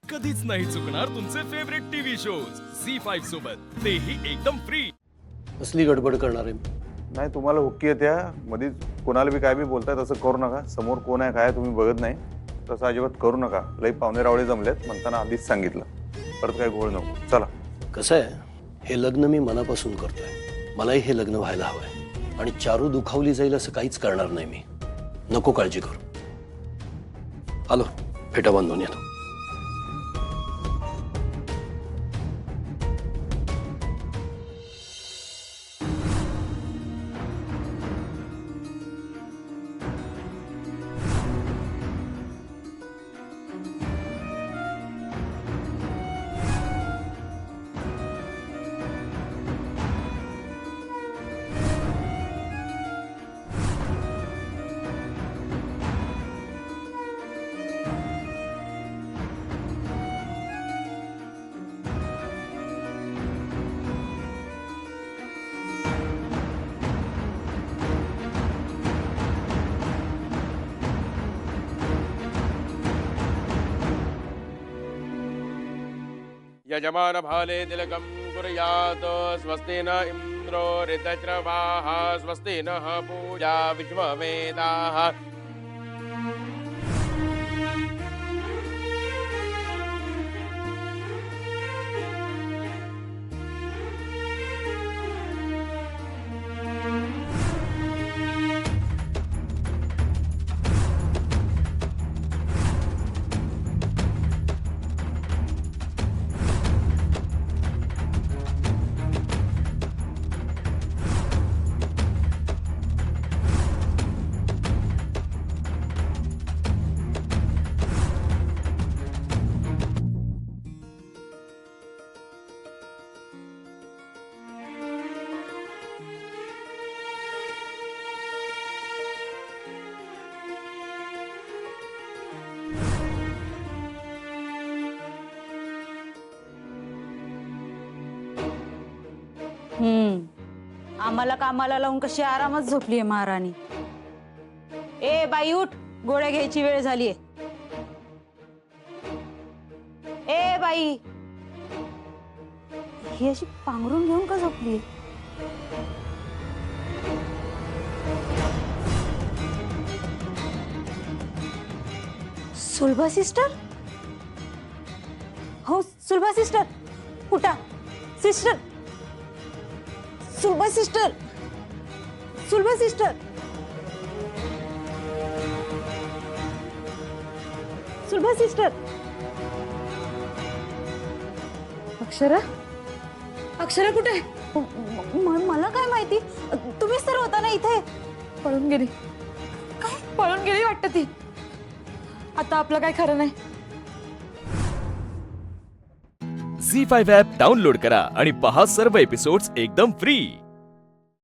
कधीच नाही चुकणार तुमचे फेवरेट टीव्ही शोज झी5 सोबत, तेही एकदम फ्री। असली गडबड करणार आहे मी. नाही तुम्हाला हुक्की येत्या मधीच कोणाला बी काय बी बोलताय तसं करू नका. समोर कोण आहे काय तुम्ही बघत नाही तसं अजिबात करू नका. लई पाहुणे रावळे जमलेत म्हणताना आधीच सांगितलं. परत काय घोळ नको. चला. कसं आहे, हे लग्न मी मनापासून करतोय. मलाही हे लग्न व्हायला हवंय आणि चारू दुखावली जाईल असं काहीच करणार नाही मी. नको काळजी करू. आलो, फेटा बांधून येतो. यजमान भाले तिलकं कुर्यात् स्वस्ति न इन्द्रो ऋतश्रवाः स्वस्ति नः पूजा विश्ववेदाः। आम्हाला कामाला लावून कशी आरामात झोपलीये महाराणी. ए बाई उठ, गोळ्या घ्यायची वेळ झालीये. ए बाई, ही अशी पांघरून घेऊन का झोपली? सुलभा सिस्टर? हो सुलभा सिस्टर, उठा. Sister, Sulabha sister, Sulabha sister, Sulabha sister. Akshara, Akshara कुठे आहे? मला काय माहिती, तुम्हीच तर होता ना इथे. पळून गेली. काय पळून गेली वाटतं ती. आता आपलं काय खरं नाही. झी5 ॲप डाउनलोड करा आणि पहा सर्व एपिसोड्स एकदम फ्री।